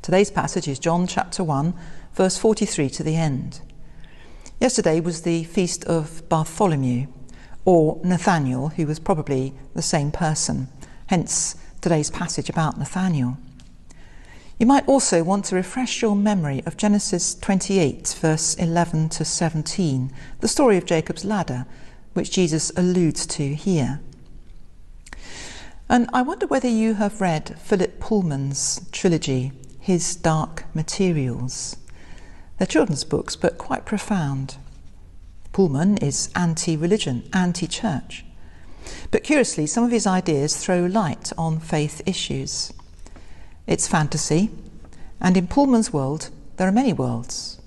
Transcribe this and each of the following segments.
Today's passage is John chapter 1, verse 43 to the end. Yesterday was the feast of Bartholomew, or Nathanael, who was probably the same person, hence today's passage about Nathanael. You might also want to refresh your memory of Genesis 28, verse 11 to 17, the story of Jacob's ladder, which Jesus alludes to here. And I wonder whether you have read Philip Pullman's trilogy, His Dark Materials. They're children's books, but quite profound. Pullman is anti-religion, anti-church. But curiously, some of his ideas throw light on faith issues. It's fantasy, and in Pullman's world, there are many worlds.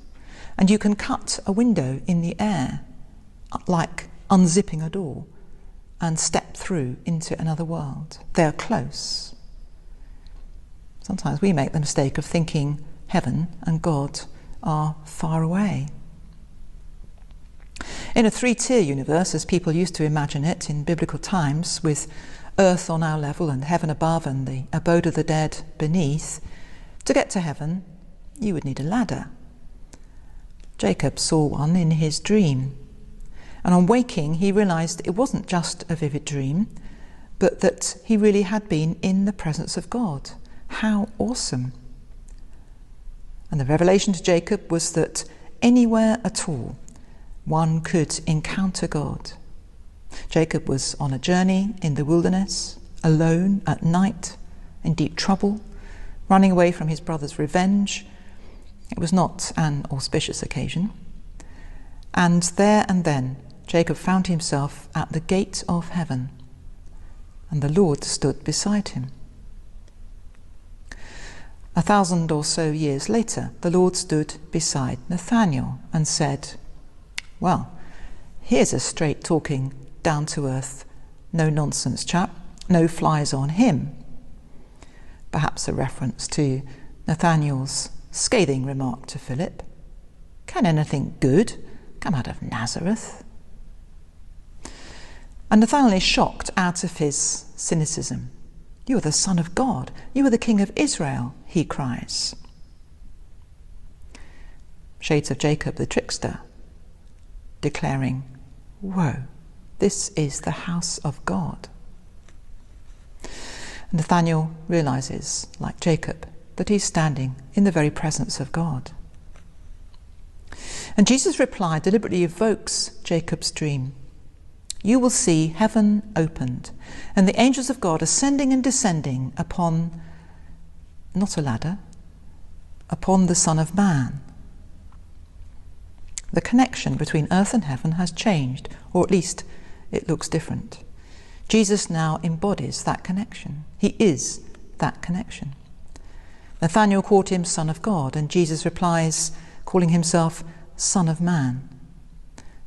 And you can cut a window in the air, like unzipping a door, and step through into another world. They're close. Sometimes we make the mistake of thinking heaven and God are far away. In a three-tier universe, as people used to imagine it in biblical times, with earth on our level and heaven above and the abode of the dead beneath, to get to heaven, you would need a ladder. Jacob saw one in his dream. And on waking, he realised it wasn't just a vivid dream, but that he really had been in the presence of God. How awesome. And the revelation to Jacob was that anywhere at all, one could encounter God. Jacob was on a journey in the wilderness, alone at night, in deep trouble, running away from his brother's revenge. It was not an auspicious occasion. And there and then, Jacob found himself at the gate of heaven, and the Lord stood beside him. 1,000 or so years later, the Lord stood beside Nathanael and said, "Well, here's a straight-talking, down-to-earth, no-nonsense chap, no flies on him." Perhaps a reference to Nathanael's scathing remark to Philip, "Can anything good come out of Nazareth?" And Nathanael is shocked out of his cynicism. "You are the Son of God. You are the King of Israel," he cries. Shades of Jacob the trickster, declaring, "Whoa, this is the house of God." And Nathanael realises, like Jacob, that he's standing in the very presence of God. And Jesus' reply deliberately evokes Jacob's dream. "You will see heaven opened, and the angels of God ascending and descending upon," not a ladder, "upon the Son of Man." The connection between earth and heaven has changed, or at least it looks different. Jesus now embodies that connection. He is that connection. Nathanael called him Son of God, and Jesus replies, calling himself Son of Man.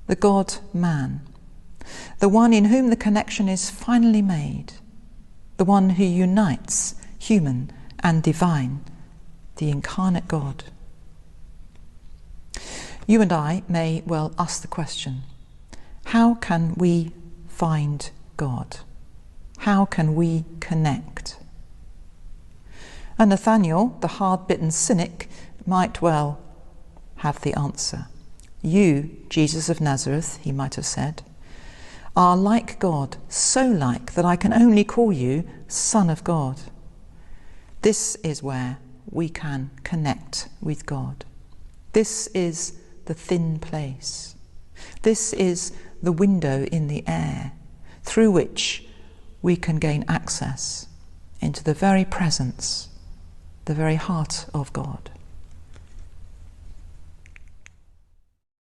The God-man. The one in whom the connection is finally made, the one who unites human and divine, the incarnate God. You and I may well ask the question, how can we find God? How can we connect? And Nathanael, the hard-bitten cynic, might well have the answer. "You, Jesus of Nazareth," he might have said, "are like God, so like that I can only call you Son of God." This is where we can connect with God. This is the thin place. This is the window in the air through which we can gain access into the very presence, the very heart of God.